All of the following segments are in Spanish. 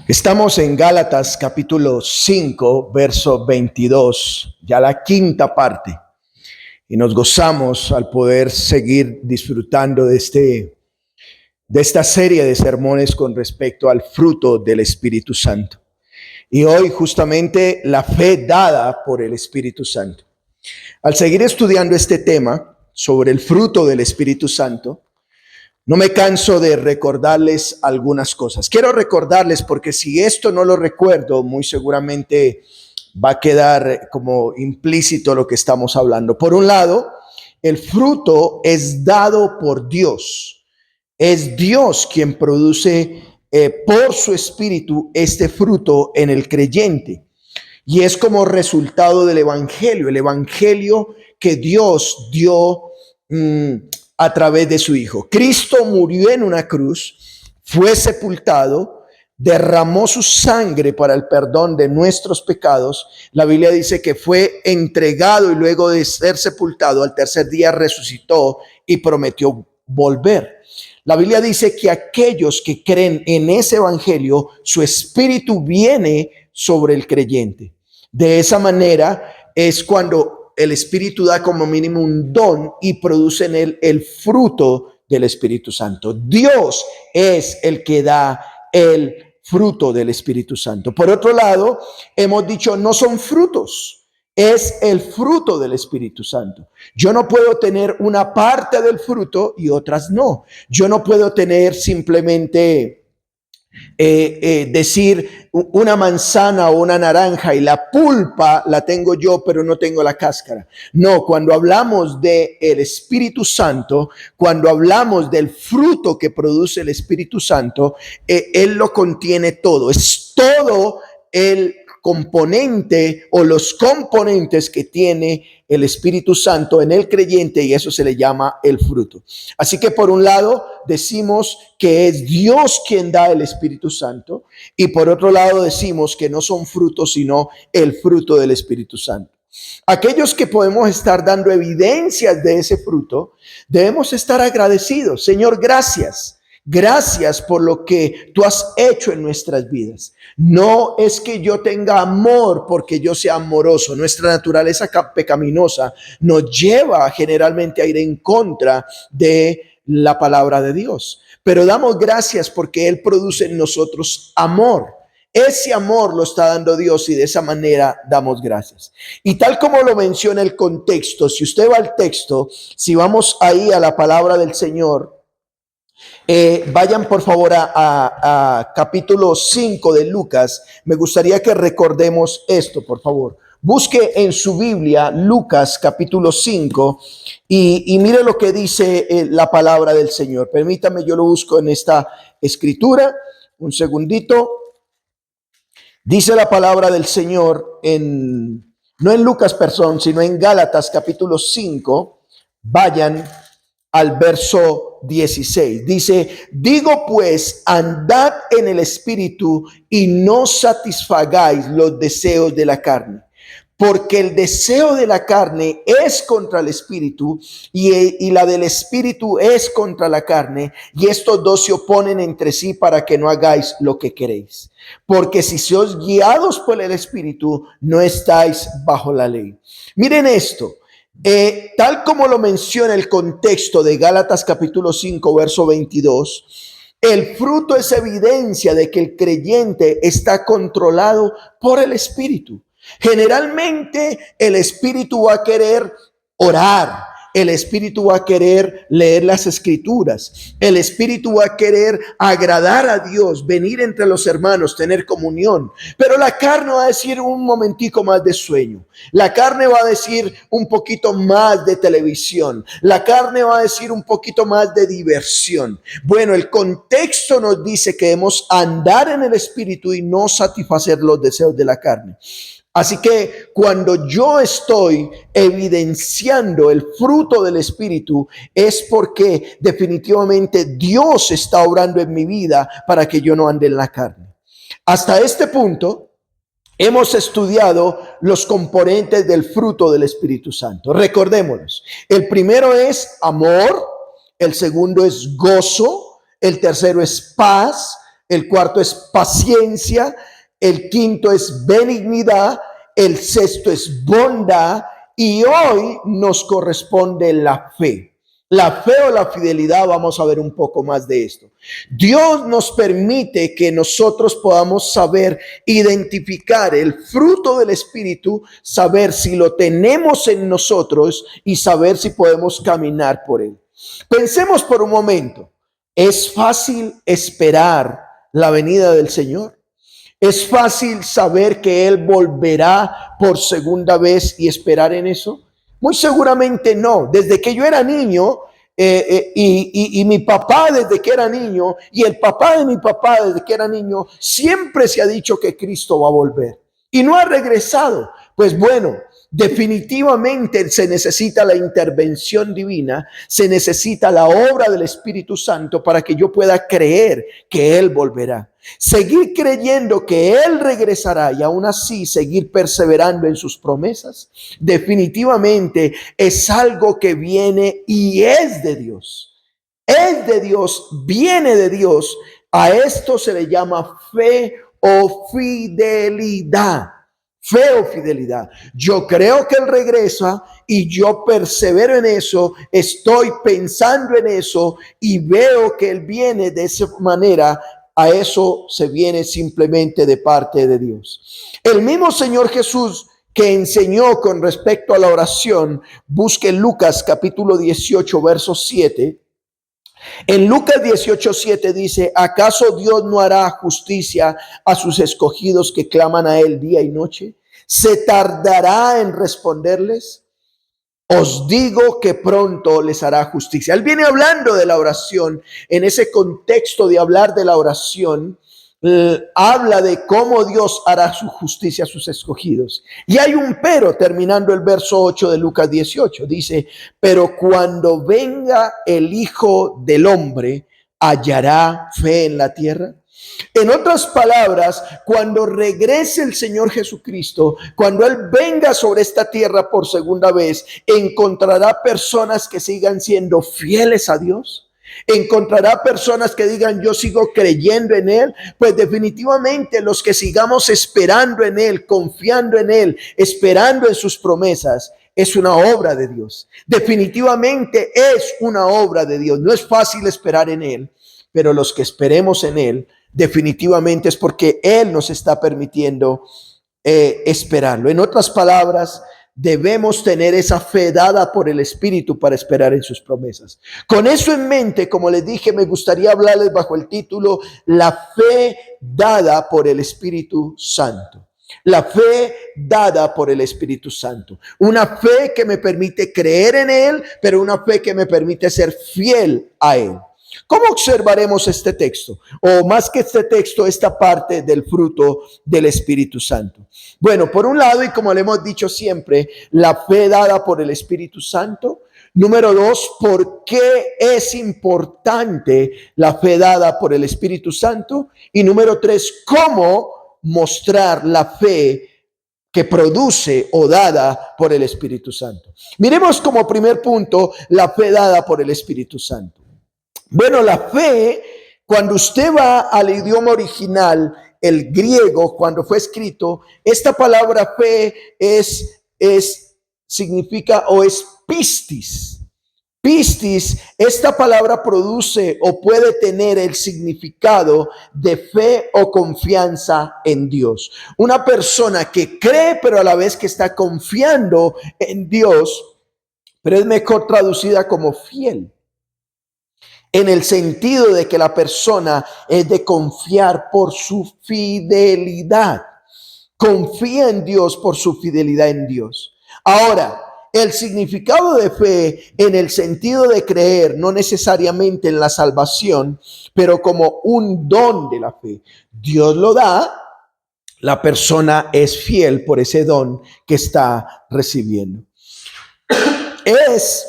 Estamos en Gálatas capítulo 5, verso 22, ya la quinta parte, y nos gozamos al poder seguir disfrutando de esta serie de sermones con respecto al fruto del Espíritu Santo. Y hoy justamente la fe dada por el Espíritu Santo. Al seguir estudiando este tema sobre el fruto del Espíritu Santo, no me canso de recordarles algunas cosas. Quiero recordarles porque si esto no lo recuerdo, muy seguramente va a quedar como implícito lo que estamos hablando. Por un lado, el fruto es dado por Dios. Es Dios quien produce por su espíritu este fruto en el creyente. Y es como resultado del evangelio, el evangelio que Dios dio a través de su Hijo. Cristo murió en una cruz, fue sepultado, derramó su sangre para el perdón de nuestros pecados. La Biblia dice que fue entregado y luego de ser sepultado, al tercer día resucitó y prometió volver. La Biblia dice que aquellos que creen en ese evangelio, su espíritu viene sobre el creyente. De esa manera es cuando el Espíritu da como mínimo un don y produce en él el fruto del Espíritu Santo. Dios es el que da el fruto del Espíritu Santo. Por otro lado, hemos dicho, no son frutos, es el fruto del Espíritu Santo. Yo no puedo tener una parte del fruto y otras no. Yo no puedo tener simplemente decir una manzana o una naranja y la pulpa la tengo yo, pero no tengo la cáscara. No, cuando hablamos de el Espíritu Santo, cuando hablamos del fruto que produce el Espíritu Santo, Él lo contiene todo. Es todo el componente o los componentes que tiene el Espíritu Santo en el creyente, y eso se le llama el fruto. Así que por un lado decimos que es Dios quien da el Espíritu Santo, y por otro lado decimos que no son frutos sino el fruto del Espíritu Santo. Aquellos que podemos estar dando evidencias de ese fruto, debemos estar agradecidos. Señor, gracias. Gracias por lo que tú has hecho en nuestras vidas. No es que yo tenga amor porque yo sea amoroso. Nuestra naturaleza pecaminosa nos lleva generalmente a ir en contra de la palabra de Dios. Pero damos gracias porque Él produce en nosotros amor. Ese amor lo está dando Dios y de esa manera damos gracias. Y tal como lo menciona el contexto, si usted va al texto, si vamos ahí a la palabra del Señor, vayan por favor a capítulo 5 de Lucas. Me gustaría que recordemos esto, por favor. Busque en su Biblia Lucas capítulo 5 y mire lo que dice la palabra del Señor. Permítame, yo lo busco en esta escritura. Un segundito. Dice la palabra del Señor no en Lucas, perdón, sino en Gálatas capítulo 5. Vayan al verso 16. Dice, digo pues, andad en el espíritu y no satisfagáis los deseos de la carne. Porque el deseo de la carne es contra el espíritu y la del espíritu es contra la carne. Y estos dos se oponen entre sí para que no hagáis lo que queréis. Porque si sois guiados por el espíritu, no estáis bajo la ley. Miren esto. Tal como lo menciona el contexto de Gálatas capítulo 5, verso 22, el fruto es evidencia de que el creyente está controlado por el Espíritu. Generalmente el Espíritu va a querer orar. El Espíritu va a querer leer las Escrituras. El Espíritu va a querer agradar a Dios, venir entre los hermanos, tener comunión. Pero la carne va a decir un momentico más de sueño. La carne va a decir un poquito más de televisión. La carne va a decir un poquito más de diversión. Bueno, el contexto nos dice que debemos andar en el Espíritu y no satisfacer los deseos de la carne. Así que cuando yo estoy evidenciando el fruto del Espíritu es porque definitivamente Dios está obrando en mi vida para que yo no ande en la carne. Hasta este punto hemos estudiado los componentes del fruto del Espíritu Santo. Recordémonos, el primero es amor, el segundo es gozo, el tercero es paz, el cuarto es paciencia, el quinto es benignidad, el sexto es bondad y hoy nos corresponde la fe. La fe o la fidelidad, vamos a ver un poco más de esto. Dios nos permite que nosotros podamos saber identificar el fruto del Espíritu, saber si lo tenemos en nosotros y saber si podemos caminar por él. Pensemos por un momento, ¿es fácil esperar la venida del Señor? ¿Es fácil saber que Él volverá por segunda vez y esperar en eso? Muy seguramente no. Desde que yo era niño y mi papá desde que era niño y el papá de mi papá desde que era niño, siempre se ha dicho que Cristo va a volver y no ha regresado. Pues bueno, definitivamente se necesita la intervención divina, se necesita la obra del Espíritu Santo para que yo pueda creer que Él volverá. Seguir creyendo que Él regresará y aún así seguir perseverando en sus promesas, definitivamente es algo que viene y es de Dios. Es de Dios, viene de Dios. A esto se le llama fe o fidelidad. Fe o fidelidad. Yo creo que Él regresa y yo persevero en eso, estoy pensando en eso y veo que Él viene de esa manera. A eso se viene simplemente de parte de Dios. El mismo Señor Jesús que enseñó con respecto a la oración, busque Lucas capítulo 18, verso 7. En Lucas 18:7 dice, ¿acaso Dios no hará justicia a sus escogidos que claman a Él día y noche? ¿Se tardará en responderles? Os digo que pronto les hará justicia. Él viene hablando de la oración. En ese contexto de hablar de la oración, habla de cómo Dios hará su justicia a sus escogidos. Y hay un pero terminando el verso 8 de Lucas 18. Dice, pero cuando venga el Hijo del Hombre, ¿hallará fe en la tierra? En otras palabras, cuando regrese el Señor Jesucristo, cuando Él venga sobre esta tierra por segunda vez, ¿encontrará personas que sigan siendo fieles a Dios? ¿Encontrará personas que digan yo sigo creyendo en Él? Pues definitivamente los que sigamos esperando en Él, confiando en Él, esperando en sus promesas, es una obra de Dios. Definitivamente es una obra de Dios. No es fácil esperar en Él, pero los que esperemos en Él, definitivamente es porque Él nos está permitiendo esperarlo. En otras palabras, debemos tener esa fe dada por el Espíritu para esperar en sus promesas. Con eso en mente, como les dije, me gustaría hablarles bajo el título La fe dada por el Espíritu Santo. La fe dada por el Espíritu Santo. Una fe que me permite creer en Él, pero una fe que me permite ser fiel a Él. ¿Cómo observaremos este texto? O más que este texto, esta parte del fruto del Espíritu Santo. Bueno, por un lado, y como le hemos dicho siempre, la fe dada por el Espíritu Santo. Número dos, ¿por qué es importante la fe dada por el Espíritu Santo? Y número tres, ¿cómo mostrar la fe que produce o dada por el Espíritu Santo? Miremos como primer punto la fe dada por el Espíritu Santo. Bueno, la fe, cuando usted va al idioma original, el griego, cuando fue escrito, esta palabra fe significa o es pistis. Pistis, esta palabra produce o puede tener el significado de fe o confianza en Dios. Una persona que cree, pero a la vez que está confiando en Dios, pero es mejor traducida como fiel. En el sentido de que la persona es de confiar por su fidelidad. Confía en Dios por su fidelidad en Dios. Ahora, el significado de fe en el sentido de creer, no necesariamente en la salvación, pero como un don de la fe. Dios lo da, la persona es fiel por ese don que está recibiendo. Es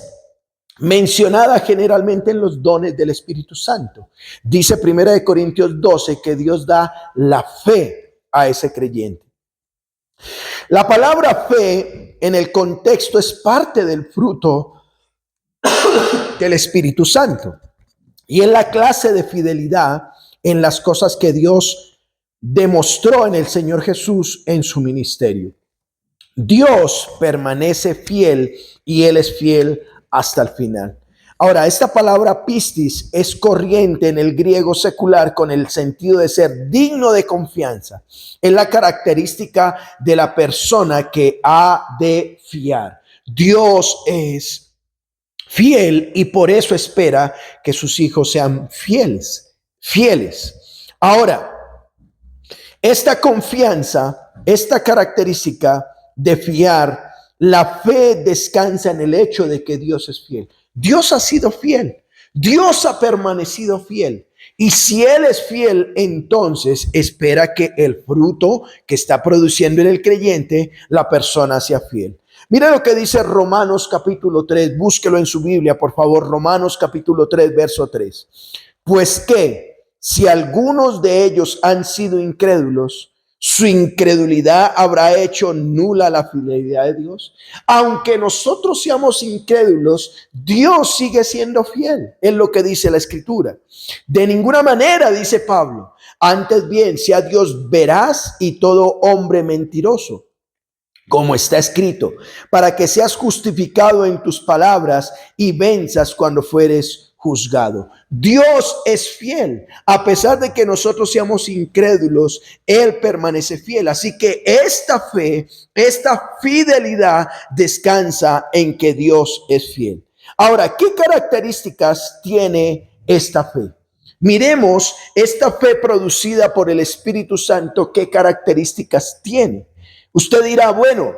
mencionada generalmente en los dones del Espíritu Santo. Dice 1 Corintios 12 que Dios da la fe a ese creyente. La palabra fe en el contexto es parte del fruto del Espíritu Santo y es la clase de fidelidad en las cosas que Dios demostró en el Señor Jesús en su ministerio. Dios permanece fiel y Él es fiel hasta el final. Ahora, esta palabra pistis es corriente en el griego secular con el sentido de ser digno de confianza. Es la característica de la persona que ha de fiar. Dios es fiel y por eso espera que sus hijos sean fieles. Ahora, esta confianza, esta característica de fiar, la fe descansa en el hecho de que Dios es fiel. Dios ha sido fiel. Dios ha permanecido fiel. Y si Él es fiel, entonces espera que el fruto que está produciendo en el creyente, la persona sea fiel. Mira lo que dice Romanos capítulo 3. Búsquelo en su Biblia, por favor. Romanos capítulo 3, verso 3. Pues que si algunos de ellos han sido incrédulos, su incredulidad habrá hecho nula la fidelidad de Dios. Aunque nosotros seamos incrédulos, Dios sigue siendo fiel. Es lo que dice la Escritura. De ninguna manera, dice Pablo, antes bien, sea Dios veraz y todo hombre mentiroso, como está escrito, para que seas justificado en tus palabras y venzas cuando fueres juzgado. Dios es fiel. A pesar de que nosotros seamos incrédulos, Él permanece fiel. Así que esta fe, esta fidelidad descansa en que Dios es fiel. Ahora, ¿qué características tiene esta fe? Miremos esta fe producida por el Espíritu Santo, ¿qué características tiene? Usted dirá, bueno,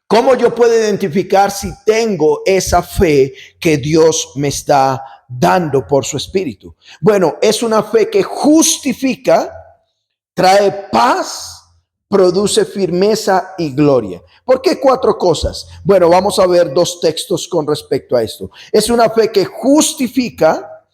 ¿cómo yo puedo identificar si tengo esa fe que Dios me está dando por su Espíritu? Bueno, es una fe que justifica, trae paz, produce firmeza y gloria. ¿Por qué 4 cosas? Bueno, vamos a ver 2 textos con respecto a esto. Es una fe que justifica,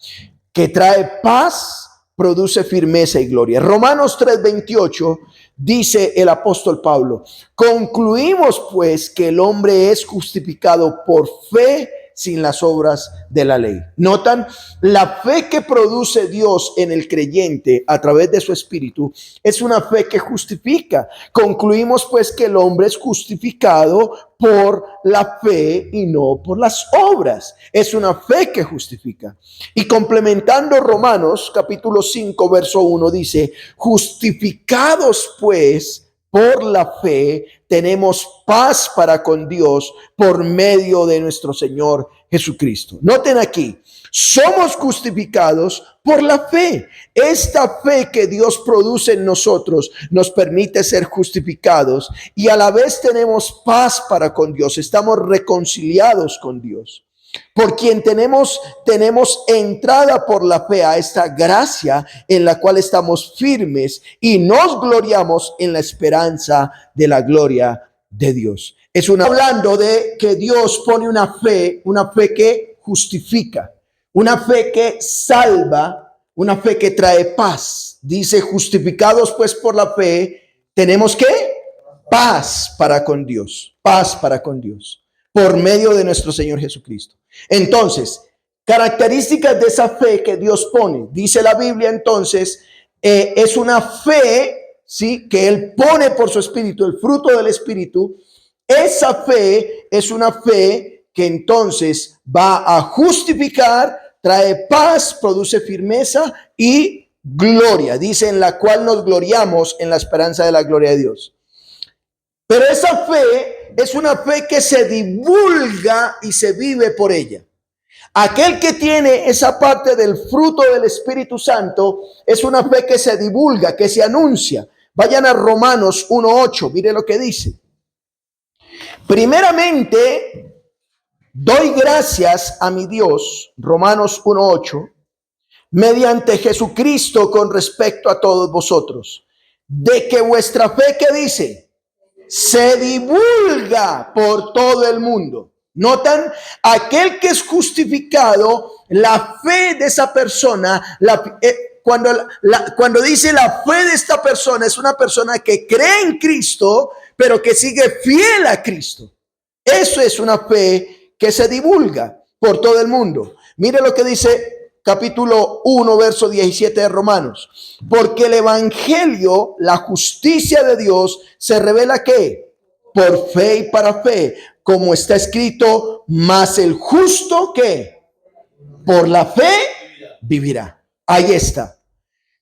que trae paz, produce firmeza y gloria. Romanos 3:28 dice el apóstol Pablo: concluimos pues que el hombre es justificado por fe sin las obras de la ley. Notan, la fe que produce Dios en el creyente a través de su Espíritu es una fe que justifica. Concluimos pues que el hombre es justificado por la fe y no por las obras. Es una fe que justifica. Y complementando Romanos capítulo 5 verso 1 dice: justificados pues por la fe tenemos paz para con Dios por medio de nuestro Señor Jesucristo. Noten aquí, somos justificados por la fe. Esta fe que Dios produce en nosotros nos permite ser justificados y a la vez tenemos paz para con Dios. Estamos reconciliados con Dios. Por quien tenemos entrada por la fe a esta gracia en la cual estamos firmes y nos gloriamos en la esperanza de la gloria de Dios. Hablando de que Dios pone una fe que justifica, una fe que salva, una fe que trae paz. Dice: justificados pues por la fe, tenemos ¿qué? Paz para con Dios, paz para con Dios, por medio de nuestro Señor Jesucristo. Entonces, características de esa fe que Dios pone, dice la Biblia entonces, es una fe, ¿sí?, que Él pone por su Espíritu, el fruto del Espíritu. Esa fe es una fe que entonces va a justificar, trae paz, produce firmeza y gloria. Dice: en la cual nos gloriamos en la esperanza de la gloria de Dios. Pero esa fe es una fe que se divulga y se vive por ella. Aquel que tiene esa parte del fruto del Espíritu Santo es una fe que se divulga, que se anuncia. Vayan a Romanos 1:8, mire lo que dice. Primeramente, doy gracias a mi Dios, Romanos 1:8, mediante Jesucristo con respecto a todos vosotros, de que vuestra fe, ¿qué dice?, se divulga por todo el mundo. Notan, aquel que es justificado, la fe de esa persona, cuando dice la fe de esta persona, es una persona que cree en Cristo, pero que sigue fiel a Cristo. Eso es una fe que se divulga por todo el mundo. Mire lo que dice capítulo 1, verso 17 de Romanos. Porque el evangelio, la justicia de Dios, se revela ¿qué? Por fe y para fe, como está escrito, mas el justo ¿qué? Por la fe vivirá. Ahí está.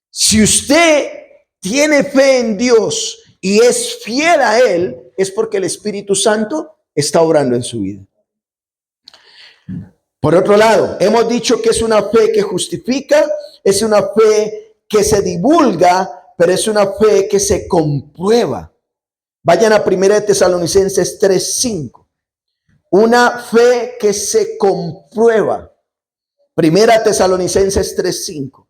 Si usted tiene fe en Dios y es fiel a Él, es porque el Espíritu Santo está obrando en su vida. Por otro lado, hemos dicho que es una fe que justifica, es una fe que se divulga, pero es una fe que se comprueba. Vayan a 1 Tesalonicenses 3:5. Una fe que se comprueba. 1 Tesalonicenses 3:5.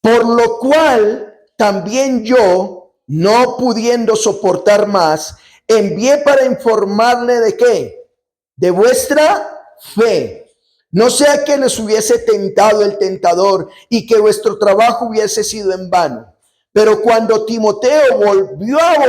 Por lo cual también yo, no pudiendo soportar más, envié para informarle de ¿qué? De vuestra fe. No sea que les hubiese tentado el tentador y que vuestro trabajo hubiese sido en vano. Pero cuando Timoteo volvió a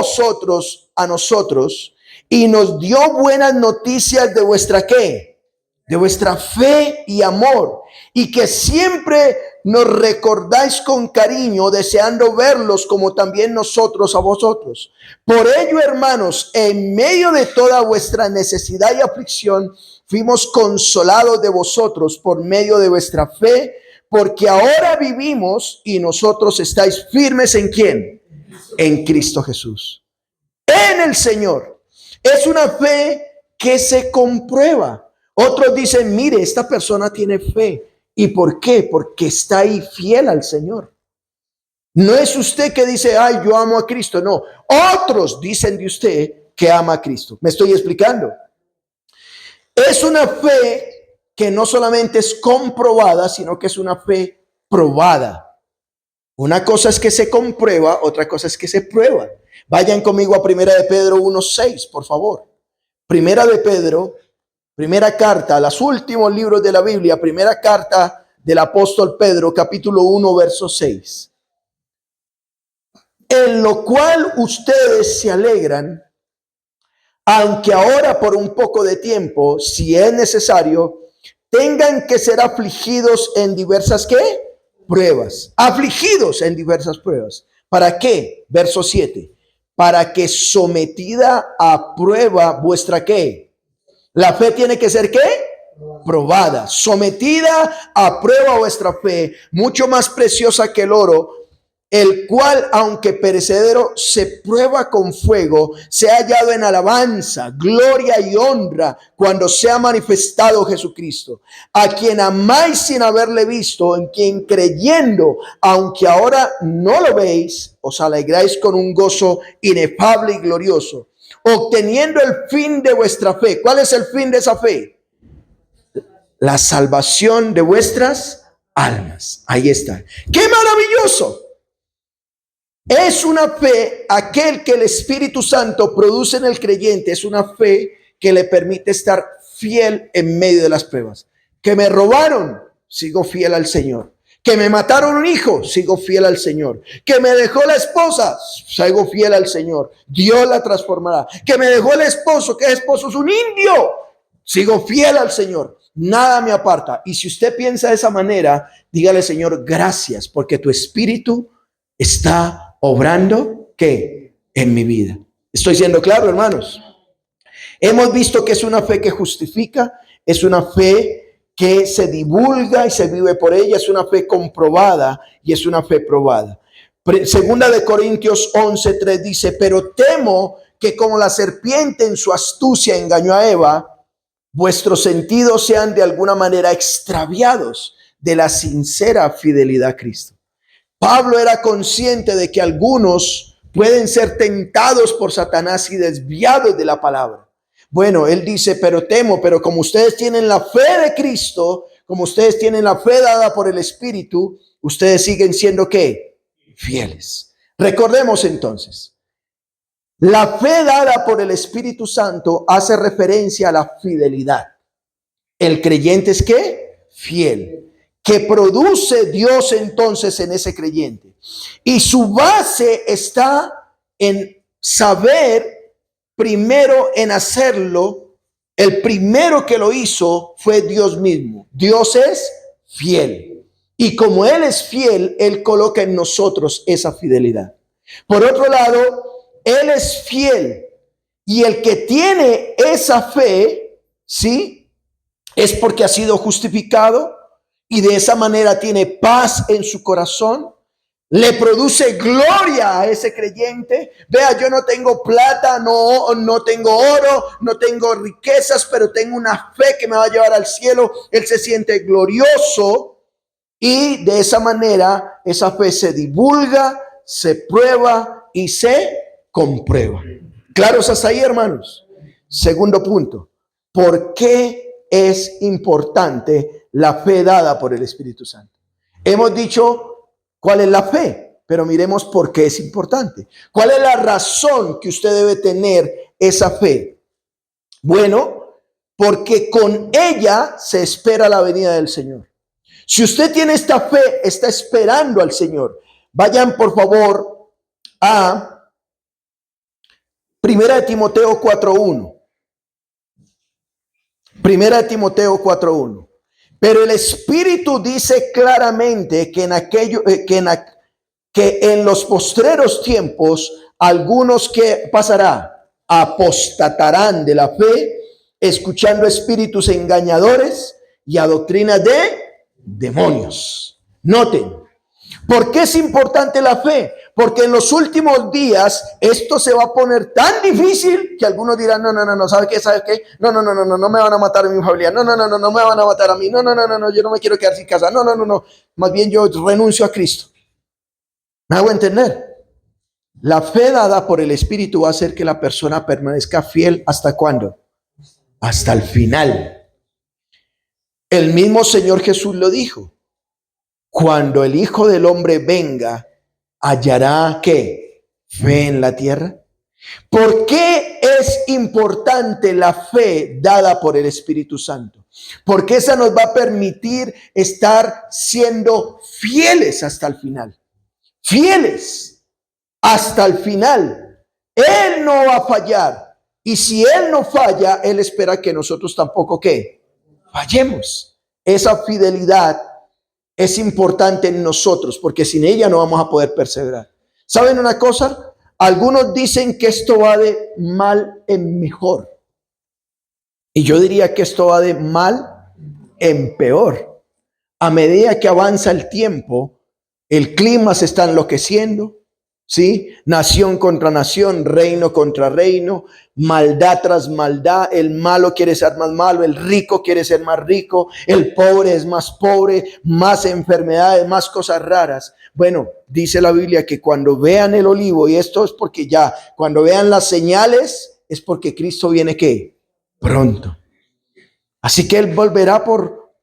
nosotros, y nos dio buenas noticias de vuestra ¿qué? De vuestra fe y amor, y que siempre nos recordáis con cariño, deseando verlos como también nosotros a vosotros. Por ello, hermanos, en medio de toda vuestra necesidad y aflicción, fuimos consolados de vosotros por medio de vuestra fe, porque ahora vivimos y nosotros estáis firmes ¿en quién? En Cristo Jesús. En el Señor. Es una fe que se comprueba. Otros dicen, mire, esta persona tiene fe. ¿Y por qué? Porque está ahí fiel al Señor. No es usted que dice, ay, yo amo a Cristo. No, otros dicen de usted que ama a Cristo. ¿Me estoy explicando? Es una fe que no solamente es comprobada, sino que es una fe probada. Una cosa es que se comprueba, otra cosa es que se prueba. Vayan conmigo a 1 de Pedro 1:6, por favor. 1 de Pedro, primera carta, los últimos libros de la Biblia, primera carta del apóstol Pedro, capítulo 1, verso 6. En lo cual ustedes se alegran, aunque ahora por un poco de tiempo, si es necesario, tengan que ser afligidos en diversas ¿qué? Pruebas. Afligidos en diversas pruebas. ¿Para qué? Verso 7. Para que sometida a prueba vuestra ¿qué? La fe tiene que ser ¿qué? Probada. Sometida a prueba vuestra fe, mucho más preciosa que el oro, el cual, aunque perecedero, se prueba con fuego, se ha hallado en alabanza, gloria y honra cuando sea manifestado Jesucristo, a quien amáis sin haberle visto, en quien creyendo, aunque ahora no lo veis, os alegráis con un gozo inefable y glorioso, obteniendo el fin de vuestra fe. ¿Cuál es el fin de esa fe? La salvación de vuestras almas. Ahí está. ¡Qué maravilloso! Es una fe, aquel que el Espíritu Santo produce en el creyente, es una fe que le permite estar fiel en medio de las pruebas. Que me robaron, sigo fiel al Señor. Que me mataron un hijo, sigo fiel al Señor. Que me dejó la esposa, sigo fiel al Señor. Dios la transformará. Que me dejó el esposo, que el esposo es un indio, sigo fiel al Señor. Nada me aparta. Y si usted piensa de esa manera, dígale, Señor, gracias, porque tu Espíritu está obrando ¿qué? En mi vida. ¿Estoy siendo claro, hermanos? Hemos visto que es una fe que justifica, es una fe que se divulga y se vive por ella, es una fe comprobada y es una fe probada. Segunda de Corintios 11:3 dice, pero temo que como la serpiente en su astucia engañó a Eva, vuestros sentidos sean de alguna manera extraviados de la sincera fidelidad a Cristo. Pablo era consciente de que algunos pueden ser tentados por Satanás y desviados de la palabra. Bueno, él dice, pero temo, pero como ustedes tienen la fe de Cristo, como ustedes tienen la fe dada por el Espíritu, ustedes siguen siendo ¿qué? Fieles. Recordemos entonces, la fe dada por el Espíritu Santo hace referencia a la fidelidad. El creyente es ¿qué? Fiel. Que produce Dios entonces en ese creyente. Y su base está en saber primero en hacerlo. El primero que lo hizo fue Dios mismo. Dios es fiel. Y como Él es fiel, Él coloca en nosotros esa fidelidad. Por otro lado, Él es fiel. Y el que tiene esa fe, ¿sí? Es porque ha sido justificado y de esa manera tiene paz en su corazón. Le produce gloria a ese creyente. Vea, yo no tengo plata, no tengo oro, no tengo riquezas, pero tengo una fe que me va a llevar al cielo. Él se siente glorioso y de esa manera esa fe se divulga, se prueba y se comprueba. ¿Claros hasta ahí, hermanos? Segundo punto. ¿Por qué es importante la fe dada por el Espíritu Santo? Hemos dicho cuál es la fe, pero miremos por qué es importante. ¿Cuál es la razón que usted debe tener esa fe? Bueno, porque con ella se espera la venida del Señor. Si usted tiene esta fe, está esperando al Señor. Vayan por favor a Primera de Timoteo 4:1. Primera de Timoteo 4:1. Pero el Espíritu dice claramente que en los postreros tiempos algunos que pasará apostatarán de la fe, escuchando espíritus engañadores y a doctrinas de demonios. Noten, ¿por qué es importante la fe? Porque en los últimos días esto se va a poner tan difícil que algunos dirán, no, ¿sabe qué? No me van a matar a mi familia, no me van a matar a mí, no, yo no me quiero quedar sin casa, no, más bien yo renuncio a Cristo. ¿Me hago entender? La fe dada por el Espíritu va a hacer que la persona permanezca fiel, ¿hasta cuándo? Hasta el final. El mismo Señor Jesús lo dijo. Cuando el Hijo del Hombre venga, ¿hallará qué? ¿Fe en la tierra? ¿Por qué es importante la fe dada por el Espíritu Santo? Porque esa nos va a permitir estar siendo fieles hasta el final. Fieles hasta el final. Él no va a fallar. Y si Él no falla, Él espera que nosotros tampoco, ¿qué? Fallemos. Esa fidelidad es importante en nosotros, porque sin ella no vamos a poder perseverar. ¿Saben una cosa? Algunos dicen que esto va de mal en mejor. Y yo diría que esto va de mal en peor. A medida que avanza el tiempo, el clima se está enloqueciendo, ¿sí? Nación contra nación, reino contra reino, maldad tras maldad. El malo quiere ser más malo, el rico quiere ser más rico, el pobre es más pobre, más enfermedades, más cosas raras. Bueno, dice la Biblia que cuando vean el olivo, y esto es porque ya, cuando vean las señales, es porque Cristo viene ¿qué? Pronto. Así que Él volverá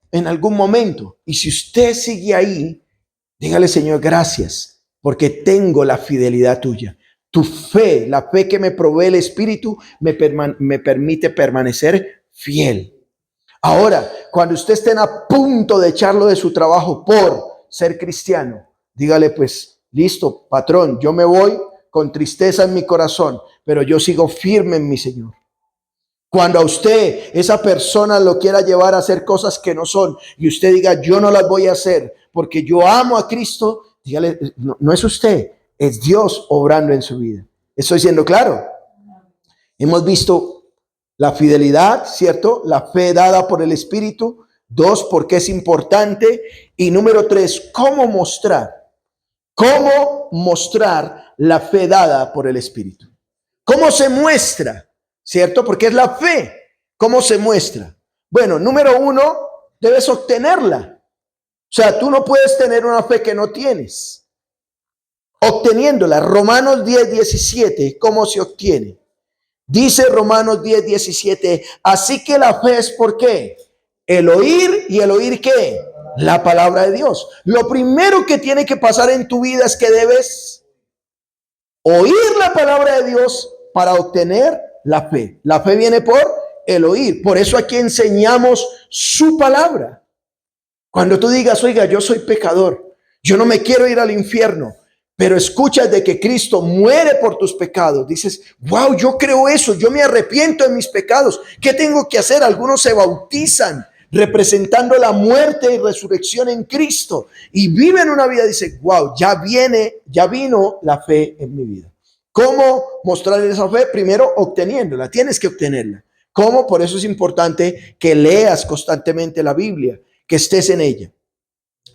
en algún momento. Y si usted sigue ahí, dígale, Señor, gracias, porque tengo la fidelidad tuya. Tu fe, la fe que me provee el Espíritu, me permite permanecer fiel. Ahora, cuando usted esté a punto de echarlo de su trabajo por ser cristiano, dígale, pues, listo, patrón, yo me voy con tristeza en mi corazón, pero yo sigo firme en mi Señor. Cuando a usted, esa persona lo quiera llevar a hacer cosas que no son, y usted diga, yo no las voy a hacer, porque yo amo a Cristo, dígale, no es usted, es Dios obrando en su vida. ¿Estoy siendo claro? Hemos visto la fidelidad, ¿cierto? La fe dada por el Espíritu. 2, porque es importante. Y número 3, ¿cómo mostrar la fe dada por el Espíritu? ¿Cómo se muestra? ¿Cierto? Porque es la fe. ¿Cómo se muestra? Bueno, número 1, debes obtenerla. O sea, tú no puedes tener una fe que no tienes. Obteniéndola. Romanos 10:17, ¿cómo se obtiene? Dice Romanos 10:17, así que la fe es ¿por qué? El oír, y el oír ¿qué? La palabra de Dios. Lo primero que tiene que pasar en tu vida es que debes oír la palabra de Dios para obtener la fe. La fe viene por el oír. Por eso aquí enseñamos su palabra. Cuando tú digas, oiga, yo soy pecador, yo no me quiero ir al infierno, pero escuchas de que Cristo muere por tus pecados, dices, wow, yo creo eso, yo me arrepiento de mis pecados. ¿Qué tengo que hacer? Algunos se bautizan, representando la muerte y resurrección en Cristo, y viven una vida, dice, wow, ya vino la fe en mi vida. ¿Cómo mostrar esa fe? Primero, obteniéndola. Tienes que obtenerla. ¿Cómo? Por eso es importante que leas constantemente la Biblia, que estés en ella.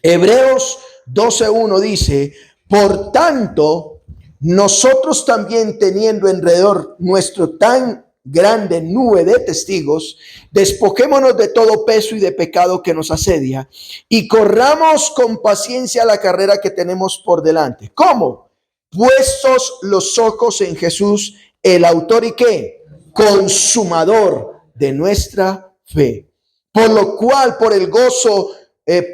Hebreos 12:1 dice, por tanto, nosotros también teniendo alrededor nuestro tan grande nube de testigos, despojémonos de todo peso y de pecado que nos asedia y corramos con paciencia la carrera que tenemos por delante. ¿Cómo? Puestos los ojos en Jesús, el autor y qué, consumador de nuestra fe, por lo cual por el gozo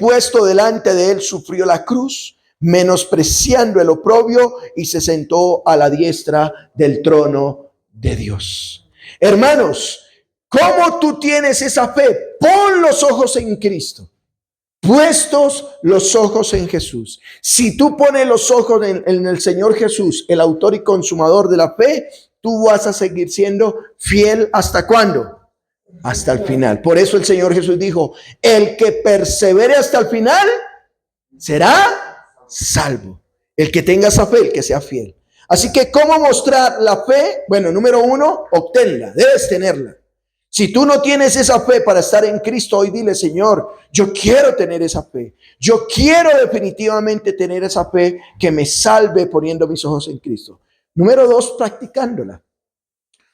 puesto delante de él sufrió la cruz, menospreciando el oprobio, y se sentó a la diestra del trono de Dios. Hermanos, ¿cómo tú tienes esa fe? Pon los ojos en Cristo. Puestos los ojos en Jesús. Si tú pones los ojos en el Señor Jesús, el autor y consumador de la fe, tú vas a seguir siendo fiel. ¿Hasta cuándo? Hasta el final. Por eso el Señor Jesús dijo, el que persevere hasta el final será salvo. El que tenga esa fe, el que sea fiel. Así que, ¿cómo mostrar la fe? Bueno, número 1, obténla, debes tenerla. Si tú no tienes esa fe para estar en Cristo, hoy dile, Señor, yo quiero tener esa fe. Yo quiero definitivamente tener esa fe que me salve poniendo mis ojos en Cristo. Número 2, practicándola.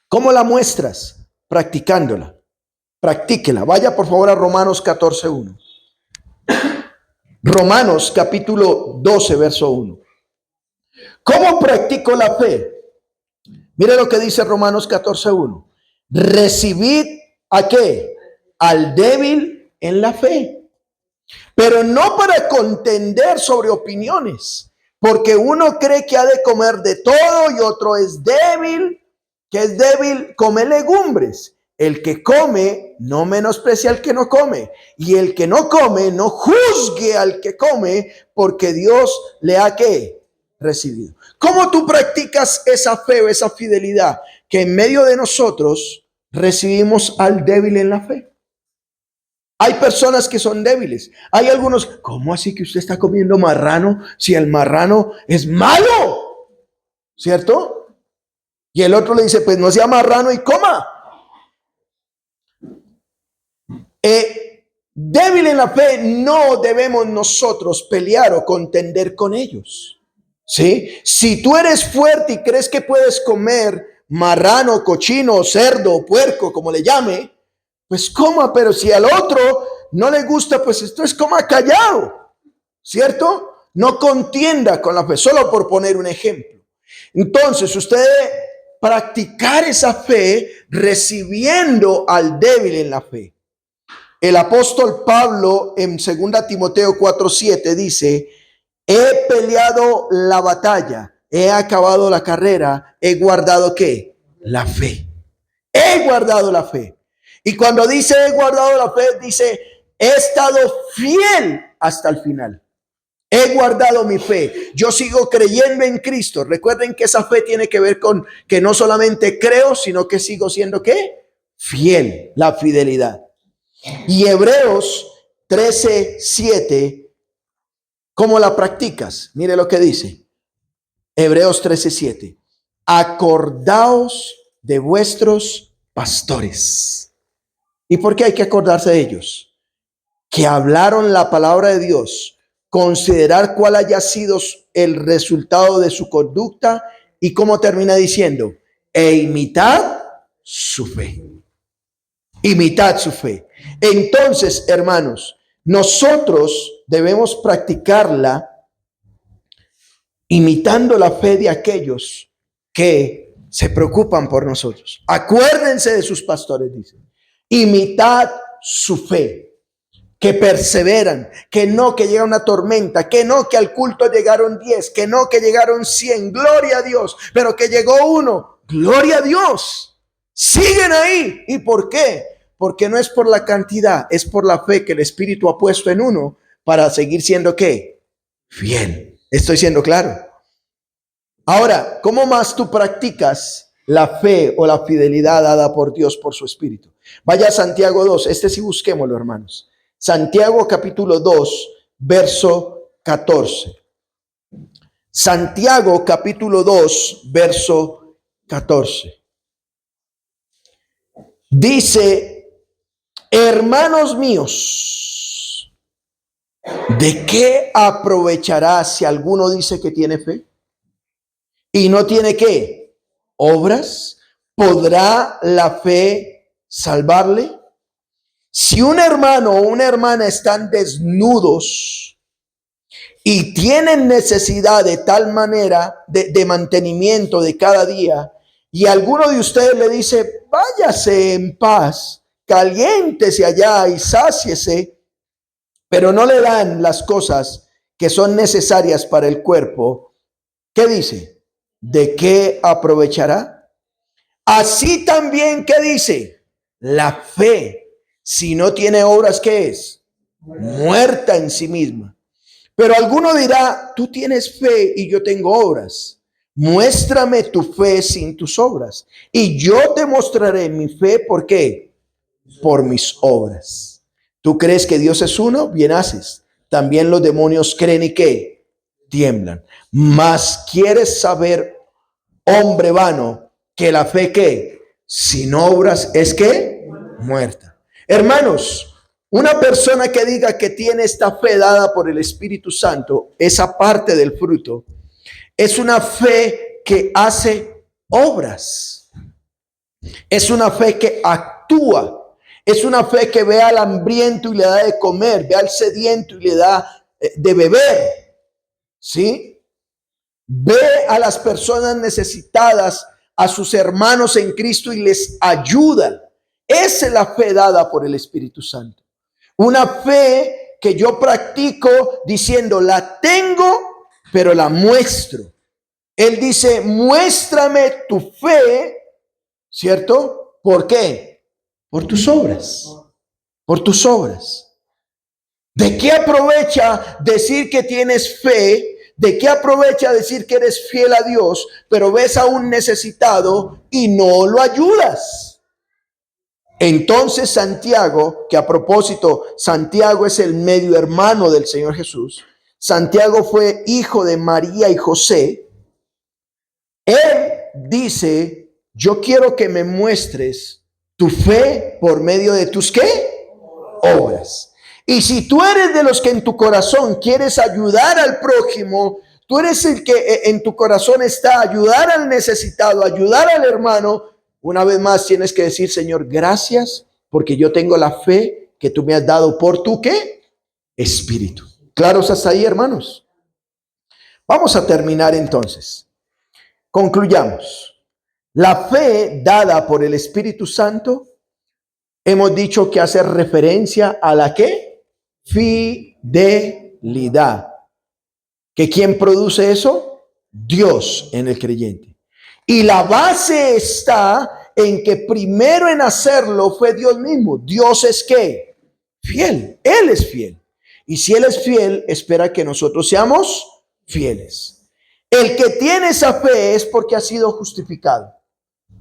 ¿Cómo la muestras? Practicándola. Practíquela. Vaya por favor a Romanos 14:1. Romanos capítulo 12, verso 1. ¿Cómo practico la fe? Mire lo que dice Romanos 14:1. Recibid ¿a qué? Al débil en la fe, pero no para contender sobre opiniones, porque uno cree que ha de comer de todo y otro es débil, que es débil, come legumbres. El que come no menosprecia al que no come, y el que no come no juzgue al que come, porque Dios le ha ¿qué? Recibido. ¿Cómo tú practicas esa fe o esa fidelidad? Que en medio de nosotros recibimos al débil en la fe. Hay personas que son débiles. Hay algunos, ¿cómo así que usted está comiendo marrano si el marrano es malo? ¿Cierto? Y el otro le dice, pues no sea marrano y coma. Débil en la fe, no debemos nosotros pelear o contender con ellos. ¿Sí? Si tú eres fuerte y crees que puedes comer marrano, cochino, cerdo, puerco, como le llame, pues coma, pero si al otro no le gusta, pues esto es coma callado, ¿cierto? No contienda con la fe, solo por poner un ejemplo. Entonces, usted debe practicar esa fe recibiendo al débil en la fe. El apóstol Pablo en 2 Timoteo 4:7 dice, he peleado la batalla, he acabado la carrera, he guardado ¿qué? La fe. He guardado la fe. Y cuando dice he guardado la fe, dice he estado fiel hasta el final. He guardado mi fe. Yo sigo creyendo en Cristo. Recuerden que esa fe tiene que ver con que no solamente creo, sino que sigo siendo ¿qué? Fiel, la fidelidad. Y Hebreos 13:7, ¿cómo la practicas? Mire lo que dice. Hebreos 13:7. Acordaos de vuestros pastores. ¿Y por qué hay que acordarse de ellos? Que hablaron la palabra de Dios, considerar cuál haya sido el resultado de su conducta y cómo termina diciendo, e imitad su fe. Imitad su fe. Entonces, hermanos, nosotros debemos practicarla imitando la fe de aquellos que se preocupan por nosotros. Acuérdense de sus pastores, dice. Imitad su fe, que perseveran, que no que llega una tormenta, que no que al culto llegaron 10, que no que llegaron 100, gloria a Dios, pero que llegó uno, gloria a Dios. Siguen ahí. ¿Y por qué? Porque no es por la cantidad, es por la fe que el Espíritu ha puesto en uno para seguir siendo ¿qué? Fiel. ¿Estoy siendo claro? Ahora, ¿cómo más tú practicas La fe o la fidelidad dada por Dios por su Espíritu. Vaya a Santiago 2, este sí busquémoslo, hermanos. Santiago capítulo 2, verso 14. Santiago capítulo 2, verso 14. Dice, hermanos míos, ¿de qué aprovechará si alguno dice que tiene fe y no tiene qué? Obras. ¿Podrá la fe salvarle? Si un hermano o una hermana están desnudos y tienen necesidad de tal manera de mantenimiento de cada día, y alguno de ustedes le dice, váyase en paz, caliéntese allá y sáciese, pero no le dan las cosas que son necesarias para el cuerpo, ¿qué dice? ¿De qué aprovechará? Así también, ¿qué dice? La fe, si no tiene obras, ¿qué es? Muerta en sí misma. Pero alguno dirá, tú tienes fe y yo tengo obras. Muéstrame tu fe sin tus obras. Y yo te mostraré mi fe, ¿por qué? Por mis obras. ¿Tú crees que Dios es uno? Bien haces. También los demonios creen y ¿qué? Tiemblan. Mas quieres saber, hombre vano, que la fe que sin obras es que muerta. Hermanos, una persona que diga que tiene esta fe dada por el Espíritu Santo, esa parte del fruto, es una fe que hace obras. Es una fe que actúa. Es una fe que ve al hambriento y le da de comer, ve al sediento y le da de beber. ¿Sí? Ve a las personas necesitadas, a sus hermanos en Cristo y les ayuda. Esa es la fe dada por el Espíritu Santo. Una fe que yo practico diciendo, la tengo, pero la muestro. Él dice, muéstrame tu fe, ¿cierto? ¿Por qué? Por tus obras. Por tus obras. ¿De qué aprovecha decir que tienes fe? ¿De qué aprovecha decir que eres fiel a Dios, pero ves a un necesitado y no lo ayudas? Entonces Santiago, que a propósito, Santiago es el medio hermano del Señor Jesús. Santiago fue hijo de María y José. Él dice, yo quiero que me muestres tu fe por medio de tus ¿qué? Obras. Y si tú eres de los que en tu corazón quieres ayudar al prójimo, tú eres el que en tu corazón está ayudar al necesitado, ayudar al hermano, una vez más tienes que decir, Señor, gracias porque yo tengo la fe que tú me has dado por tu ¿qué? Espíritu. ¿Claros hasta ahí, hermanos? Vamos a terminar entonces. Concluyamos. La fe dada por el Espíritu Santo, hemos dicho que hace referencia a la ¿qué? Fidelidad. ¿Que quién produce eso? Dios en el creyente. Y la base está en que primero en hacerlo fue Dios mismo. Dios es ¿qué? Fiel. Él es fiel. Y si Él es fiel, espera que nosotros seamos fieles. El que tiene esa fe es porque ha sido justificado.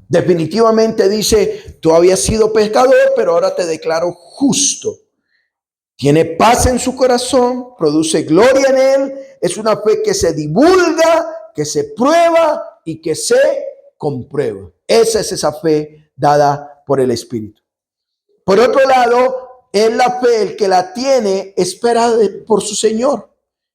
Definitivamente dice, tú habías sido pecador, pero ahora te declaro justo. Tiene paz en su corazón, produce gloria en él. Es una fe que se divulga, que se prueba y que se comprueba. Esa es esa fe dada por el Espíritu. Por otro lado, es la fe, el que la tiene, espera por su Señor.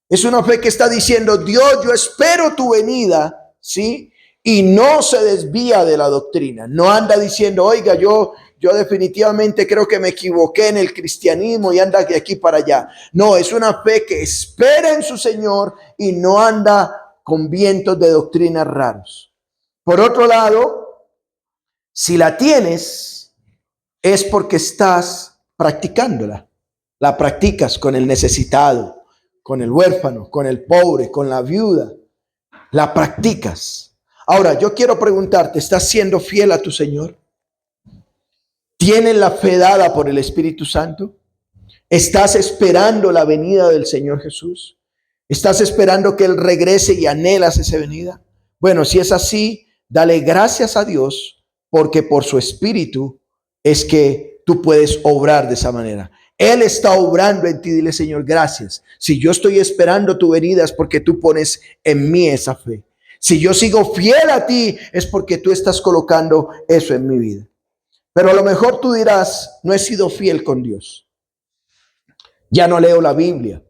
Es una fe que está diciendo, Dios, yo espero tu venida, ¿sí? Y no se desvía de la doctrina. No anda diciendo, oiga, yo definitivamente creo que me equivoqué en el cristianismo y anda de aquí para allá. No, es una fe que espera en su Señor y no anda con vientos de doctrinas raros. Por otro lado, si la tienes, es porque estás practicándola. La practicas con el necesitado, con el huérfano, con el pobre, con la viuda. La practicas. Ahora, yo quiero preguntarte, ¿estás siendo fiel a tu Señor? ¿Tienes la fe dada por el Espíritu Santo? ¿Estás esperando la venida del Señor Jesús? ¿Estás esperando que Él regrese y anhelas esa venida? Bueno, si es así, dale gracias a Dios porque por su Espíritu es que tú puedes obrar de esa manera. Él está obrando en ti. Dile, Señor, gracias. Si yo estoy esperando tu venida es porque tú pones en mí esa fe. Si yo sigo fiel a ti es porque tú estás colocando eso en mi vida. Pero a lo mejor tú dirás, no he sido fiel con Dios. Ya no leo la Biblia,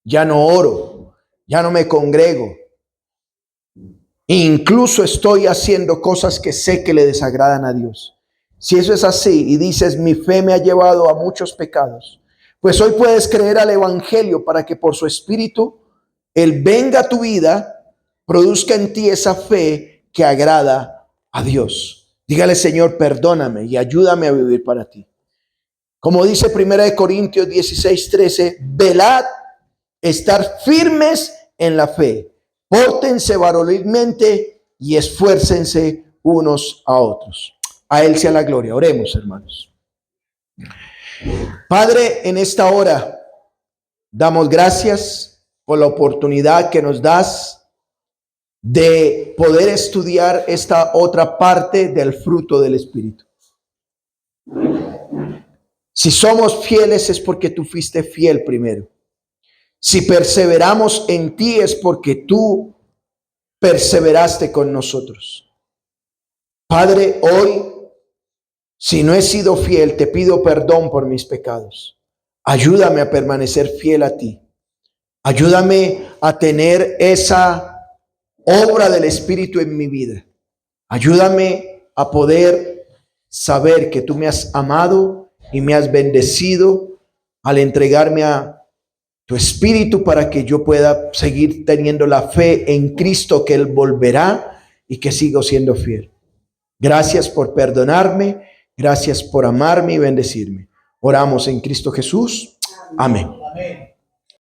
ya no oro, ya no me congrego. Incluso estoy haciendo cosas que sé que le desagradan a Dios. Si eso es así y dices, mi fe me ha llevado a muchos pecados, pues hoy puedes creer al Evangelio para que por su Espíritu Él venga a tu vida, produzca en ti esa fe que agrada a Dios. Dígale, Señor, perdóname y ayúdame a vivir para ti. Como dice 1 Corintios 16:13, velad, estar firmes en la fe, pórtense varonilmente y esfuércense unos a otros. A Él sea la gloria. Oremos, hermanos. Padre, en esta hora damos gracias por la oportunidad que nos das de poder estudiar esta otra parte del fruto del Espíritu. Si somos fieles es porque tú fuiste fiel primero. Si perseveramos en ti es porque tú perseveraste con nosotros. Padre, hoy, si no he sido fiel, te pido perdón por mis pecados. Ayúdame a permanecer fiel a ti. Ayúdame a tener esa obra del Espíritu en mi vida. Ayúdame a poder saber que tú me has amado y me has bendecido al entregarme a tu Espíritu para que yo pueda seguir teniendo la fe en Cristo, que Él volverá y que sigo siendo fiel. Gracias por perdonarme, gracias por amarme y bendecirme. Oramos en Cristo Jesús. Amén.